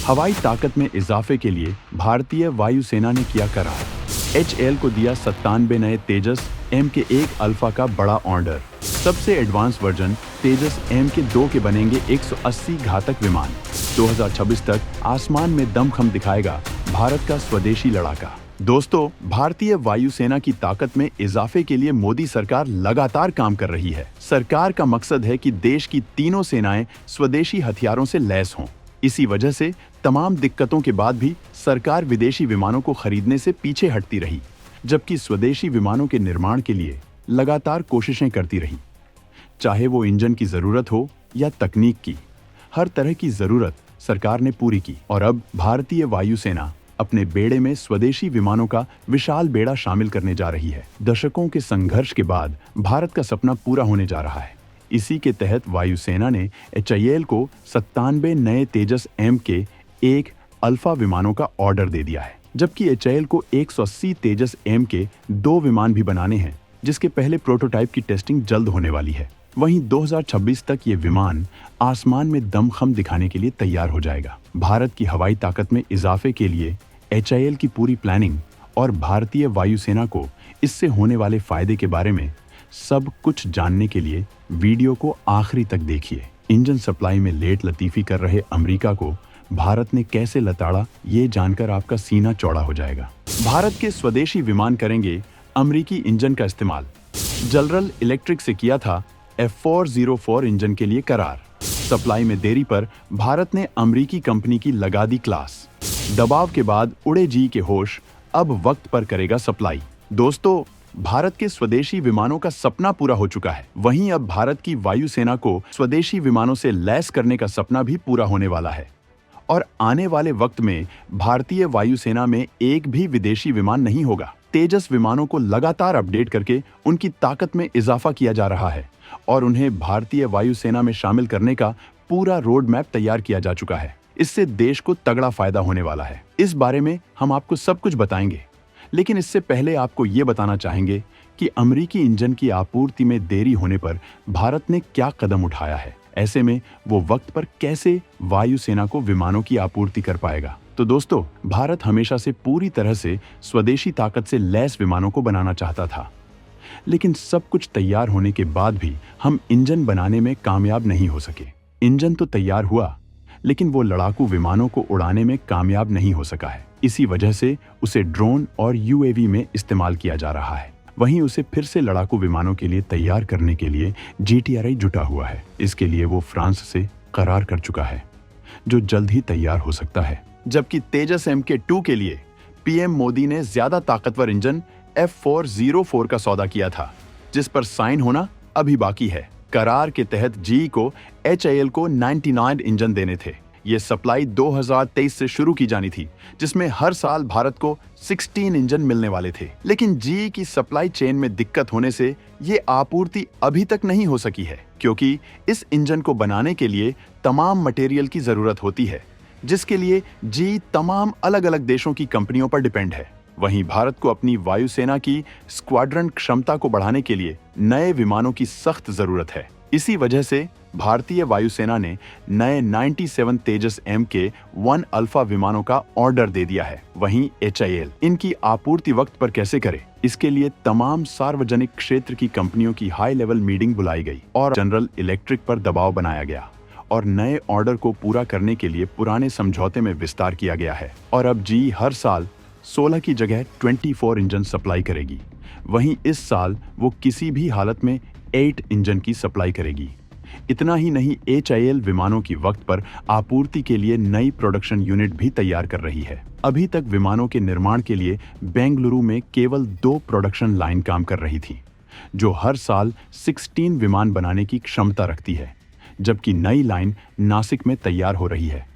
हवाई ताकत में इजाफे के लिए भारतीय वायुसेना ने किया करार। HAL को दिया 97 नए तेजस MK1 अल्फा का बड़ा ऑर्डर। सबसे एडवांस वर्जन तेजस MK2 के बनेंगे 180 घातक विमान। 2026 तक आसमान में दमखम दिखाएगा भारत का स्वदेशी लड़ाका। दोस्तों, भारतीय वायुसेना की ताकत में इजाफे के लिए मोदी सरकार लगातार काम कर रही है। सरकार का मकसद है कि देश की तीनों सेनाएं स्वदेशी हथियारों से लैस हों। इसी वजह से तमाम दिक्कतों के बाद भी सरकार विदेशी विमानों को खरीदने से पीछे हटती रही, जबकि स्वदेशी विमानों के निर्माण के लिए लगातार कोशिशें करती रही। चाहे वो इंजन की जरूरत हो या तकनीक की, हर तरह की जरूरत सरकार ने पूरी की। और अब भारतीय वायुसेना अपने बेड़े में स्वदेशी विमानों का विशाल बेड़ा शामिल करने जा रही है। दशकों के संघर्ष के बाद भारत का सपना पूरा होने जा रहा है। इसी के तहत वायुसेना ने HAL को 97 नए तेजस MK1 अल्फा विमानों का ऑर्डर दे दिया है, जबकि HAL को 180 तेजस MK2 विमान भी बनाने हैं, जिसके पहले प्रोटोटाइप की टेस्टिंग जल्द होने वाली है। वहीं 2026 तक ये विमान आसमान में दमखम दिखाने के लिए तैयार हो जाएगा। भारत की हवाई ताकत में इजाफे के लिए HAL की पूरी प्लानिंग और भारतीय वायुसेना को इससे होने वाले फायदे के बारे में सब कुछ जानने के लिए वीडियो को आखिरी तक देखिए। इंजन सप्लाई में लेट लतीफी कर रहे अमेरिका को भारत ने कैसे लताड़ा, ये जानकर आपका सीना चौड़ा हो जाएगा। भारत के स्वदेशी विमान करेंगे अमेरिकी इंजन का इस्तेमाल। जनरल इलेक्ट्रिक से किया था F404 इंजन के लिए करार। सप्लाई में देरी पर भारत ने अमेरिकी कंपनी की लगा दी क्लास। दबाव के बाद उड़े जी के होश, अब वक्त पर करेगा सप्लाई। दोस्तों, भारत के स्वदेशी विमानों का सपना पूरा हो चुका है। वहीं अब भारत की वायुसेना को स्वदेशी विमानों से लैस करने का सपना भी पूरा होने वाला है। और आने वाले वक्त में भारतीय वायुसेना में एक भी विदेशी विमान नहीं होगा। तेजस विमानों को लगातार अपडेट करके उनकी ताकत में इजाफा किया जा रहा है और उन्हें भारतीय वायुसेना में शामिल करने का पूरा रोड मैप तैयार किया जा चुका है। इससे देश को तगड़ा फायदा होने वाला है। इस बारे में हम आपको सब कुछ बताएंगे, लेकिन इससे पहले आपको ये बताना चाहेंगे कि अमेरिकी इंजन की आपूर्ति में देरी होने पर भारत ने क्या कदम उठाया है। ऐसे में वो वक्त पर कैसे वायुसेना को विमानों की आपूर्ति कर पाएगा। तो दोस्तों, भारत हमेशा से पूरी तरह से स्वदेशी ताकत से लैस विमानों को बनाना चाहता था, लेकिन सब कुछ तैयार होने के बाद भी हम इंजन बनाने में कामयाब नहीं हो सके। इंजन तो तैयार हुआ, लेकिन वो लड़ाकू विमानों को उड़ाने में कामयाब नहीं हो सका है। इसी वजह से उसे ड्रोन और UAV में इस्तेमाल किया जा रहा है। वहीं उसे फिर से लड़ाकू विमानों के लिए तैयार करने के लिए GTRI जुटा हुआ है। इसके लिए वो फ्रांस से करार कर चुका है, जो जल्द ही तैयार हो सकता है। जबकि तेजस MK2 के लिए PM मोदी ने ज्यादा ताकतवर इंजन F404 का सौदा किया था, जिस पर साइन होना अभी बाकी है। करार के तहत GE को HAL को 99 इंजन देने थे। ये सप्लाई 2023 से शुरू की जानी थी, जिसमें हर साल भारत को 16 इंजन मिलने वाले थे। लेकिन GE की सप्लाई चेन में दिक्कत होने से ये आपूर्ति अभी तक नहीं हो सकी है, क्योंकि इस इंजन को बनाने के लिए तमाम मटेरियल की जरूरत होती है, जिसके लिए GE तमाम अलग अलग देशों की कंपनियों पर डिपेंड है। वहीं भारत को अपनी वायुसेना की स्क्वाड्रन क्षमता को बढ़ाने के लिए नए विमानों की सख्त जरूरत है। इसी वजह से भारतीय वायुसेना ने नए 97 तेजस MK1 अल्फा विमानों का ऑर्डर दे दिया है। वहीं HAL इनकी आपूर्ति वक्त पर कैसे करे, इसके लिए तमाम सार्वजनिक क्षेत्र की कंपनियों की हाई लेवल मीटिंग बुलाई गई और जनरल इलेक्ट्रिक पर दबाव बनाया गया और नए ऑर्डर को पूरा करने के लिए पुराने समझौते में विस्तार किया गया है। और अब GE हर साल 16 की जगह 24 इंजन सप्लाई करेगी। वहीं इस साल वो किसी भी हालत में 8 इंजन की सप्लाई करेगी। इतना ही नहीं, HAL विमानों की वक्त पर आपूर्ति के लिए नई प्रोडक्शन यूनिट भी तैयार कर रही है। अभी तक विमानों के निर्माण के लिए बेंगलुरु में केवल 2 प्रोडक्शन लाइन काम कर रही थी, जो हर साल 16 विमान बनाने की क्षमता रखती है, जबकि नई लाइन नासिक में तैयार हो रही है,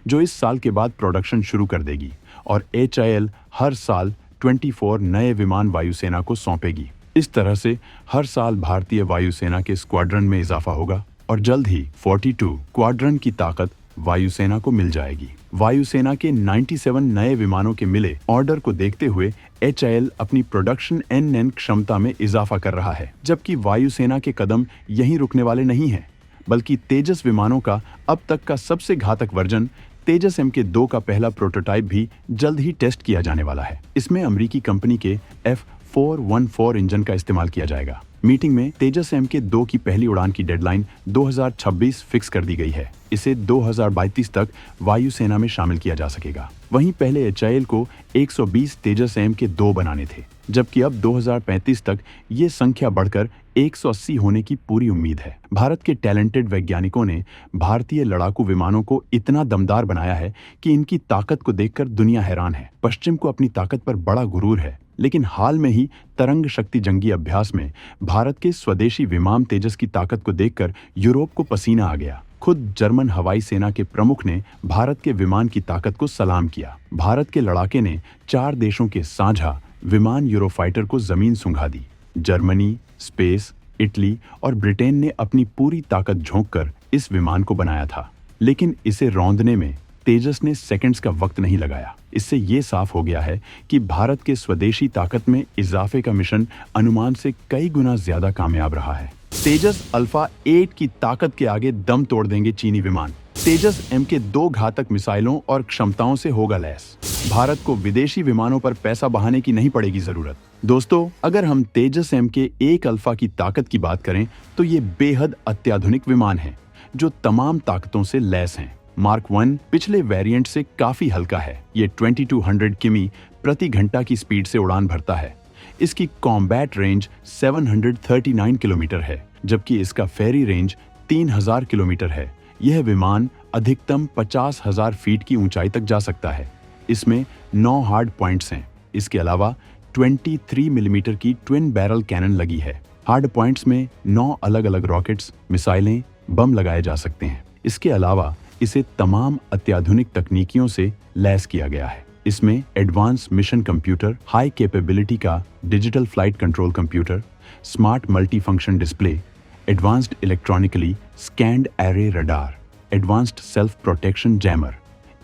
जो इस साल के बाद प्रोडक्शन शुरू कर देगी। और HAL हर साल 24 नए विमान वायुसेना को सौंपेगी। इस तरह से हर साल भारतीय वायुसेना के स्क्वाड्रन में इजाफा होगा और जल्द ही 42 स्क्वाड्रन की ताकत वायुसेना को मिल जाएगी। वायुसेना के 97 नए विमानों के मिले ऑर्डर को देखते हुए HAL अपनी प्रोडक्शन NN क्षमता में इजाफा कर रहा है, जबकि वायुसेना के कदम यहीं रुकने वाले नहीं हैं, बल्कि तेजस विमानों का अब तक का सबसे घातक वर्जन तेजस MK2 का पहला प्रोटोटाइप भी जल्द ही टेस्ट किया जाने वाला है। इसमें अमेरिकी कंपनी के F414 इंजन का इस्तेमाल किया जाएगा। मीटिंग में तेजस MK2 की पहली उड़ान की डेडलाइन 2026 फिक्स कर दी गई है। इसे 2032 तक वायुसेना में शामिल किया जा सकेगा। वहीं पहले HAL को 120 तेजस MK2 बनाने थे, जबकि अब 2035 तक ये संख्या बढ़कर 180 होने की पूरी उम्मीद है। भारत के टैलेंटेड वैज्ञानिकों ने भारतीय लड़ाकू विमानों को इतना दमदार बनाया है कि इनकी ताकत को देखकर दुनिया हैरान है। पश्चिम को अपनी ताकत पर बड़ा गुरूर है, लेकिन हाल में ही तरंग शक्ति जंगी अभ्यास में भारत के स्वदेशी विमान तेजस की ताकत को देखकर यूरोप को पसीना आ गया। खुद जर्मन हवाई सेना के प्रमुख ने भारत के विमान की ताकत को सलाम किया। भारत के लड़ाके ने 4 देशों के साझा विमान यूरोफाइटर को जमीन सुंघा दी। जर्मनी, स्पेस, इटली और ब्रिटेन ने अपनी पूरी ताकत झोंककर इस विमान को बनाया था, लेकिन इसे रौंदने में तेजस ने सेकंड्स का वक्त नहीं लगाया। इससे ये साफ हो गया है कि भारत के स्वदेशी ताकत में इजाफे का मिशन अनुमान से कई गुना ज्यादा कामयाब रहा है। तेजस अल्फा 8 की ताकत के आगे दम तोड़ देंगे चीनी विमान। तेजस MK2 घातक मिसाइलों और क्षमताओं से होगा लैस। भारत को विदेशी विमानों पर पैसा बहाने की नहीं पड़ेगी जरूरत। दोस्तों, अगर हम तेजस MK1 अल्फा की ताकत की बात करें तो ये बेहद अत्याधुनिक विमान है जो तमाम ताकतों से लैस हैं। मार्क 1 पिछले वेरिएंट से काफी हल्का है। ये 2200 किमी प्रति घंटा की स्पीड से उड़ान भरता है। इसकी कॉम्बैट रेंज 739 किलोमीटर है, जबकि इसका फेरी रेंज 3000 किलोमीटर है। यह विमान अधिकतम 50,000 फीट की ऊंचाई तक जा सकता है। इसमें 9 हार्ड पॉइंट्स हैं। इसके अलावा 23 मिलीमीटर की ट्विन बैरल कैनन लगी है। हार्ड पॉइंट्स में 9 अलग अलग रॉकेट्स, मिसाइलें, बम लगाए जा सकते हैं। इसके अलावा इसे तमाम अत्याधुनिक तकनीकियों से लैस किया गया है। इसमें advance mission computer, high capability का digital flight control computer, smart multi function display, advanced electronically scanned array radar, advanced self protection jammer,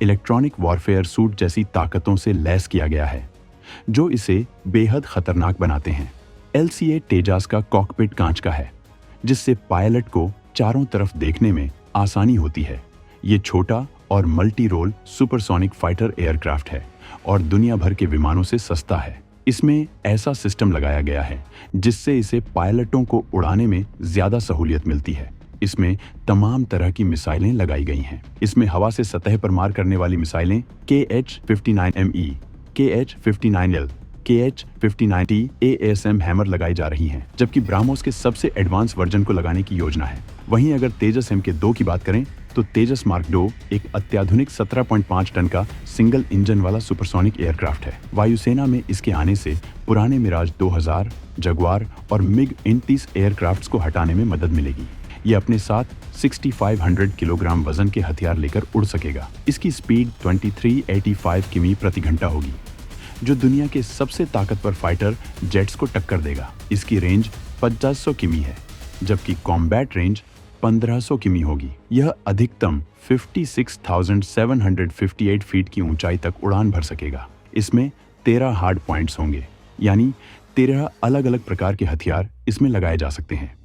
electronic warfare suite जैसी ताकतों से लैस किया गया है, जो इसे बेहद खतरनाक बनाते हैं। LCA तेजस का कॉकपिट कांच का है, जिससे पायलट को चारों तरफ देखने में आसानी होती है। ये छोटा और multirole supersonic fighter aircraft है और दुनिया भर के विमानों से सस्ता है। इसमें ऐसा सिस्टम लगाया गया है जिससे इसे पायलटों को उड़ाने में ज्यादा सहूलियत मिलती है। इसमें तमाम तरह की मिसाइलें लगाई गई हैं। इसमें हवा से सतह पर मार करने वाली मिसाइलें KH-59ME, KH-59L, KH-59T ASM hammer लगाई जा रही हैं, जबकि ब्राह्मोस के सबसे एडवांस वर्जन को लगाने की योजना है। वहीं अगर तेजस MK2 की बात करें तो तेजस मार्क 2 एक अत्याधुनिक 17.5 टन का सिंगल इंजन वाला सुपरसोनिक एयरक्राफ्ट है। वायुसेना में इसके आने से पुराने मिराज 2000, जगुआर और MiG-29 एयरक्राफ्ट्स को हटाने में मदद मिलेगी। ये अपने साथ 6500 किलोग्राम वजन के हथियार लेकर उड़ सकेगा। इसकी स्पीड 2385 किमी प्रति घंटा होगी, जो दुनिया के सबसे ताकतवर फाइटर जेट्स को टक्कर देगा। इसकी रेंज 2500 किमी है, जबकि कॉम्बैट रेंज 1500 किमी होगी। यह अधिकतम 56,758 फीट की ऊंचाई तक उड़ान भर सकेगा। इसमें 13 हार्ड पॉइंट्स होंगे, यानी 13 अलग अलग प्रकार के हथियार इसमें लगाए जा सकते हैं।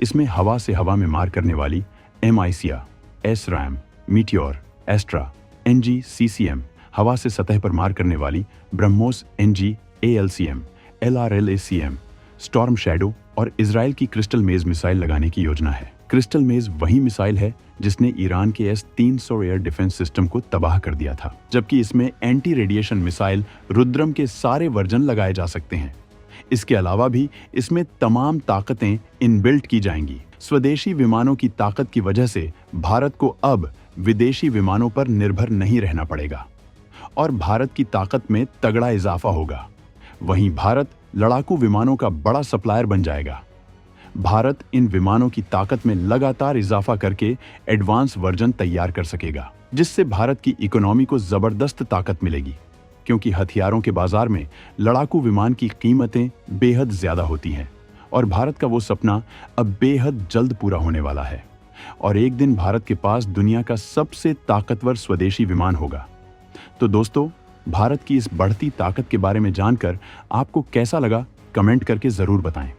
इसमें हवा से हवा में मार करने वाली MICA, SRAM, Meteor, Astra, NG CCM, हवा से सतह पर मार करने वाली BrahMos NG ALCM, LRLACM, Storm Shadow और इजराइल की क्रिस्टल मेज मिसाइल लगाने की योजना है। क्रिस्टल मेज वही मिसाइल है जिसने ईरान के S-300 एयर डिफेंस सिस्टम को तबाह कर दिया था, जबकि इसमें एंटी रेडिएशन मिसाइल रुद्रम के सारे वर्जन लगाए जा सकते हैं। इसके अलावा भी इसमें तमाम ताकतें इनबिल्ट की जाएंगी। स्वदेशी विमानों की ताकत की वजह से भारत को अब विदेशी विमानों पर निर्भर नहीं रहना पड़ेगा और भारत की ताकत में तगड़ा इजाफा होगा। वहीं भारत लड़ाकू विमानों का बड़ा सप्लायर बन जाएगा। भारत इन विमानों की ताकत में लगातार इजाफा करके एडवांस वर्जन तैयार कर सकेगा, जिससे भारत की इकोनॉमी को जबरदस्त ताकत मिलेगी, क्योंकि हथियारों के बाजार में लड़ाकू विमान की कीमतें बेहद ज्यादा होती हैं और भारत का वो सपना अब बेहद जल्द पूरा होने वाला है और एक दिन भारत के पास दुनिया का सबसे ताकतवर स्वदेशी विमान होगा। तो दोस्तों, भारत की इस बढ़ती ताकत के बारे में जानकर आपको कैसा लगा, कमेंट करके जरूर बताएं।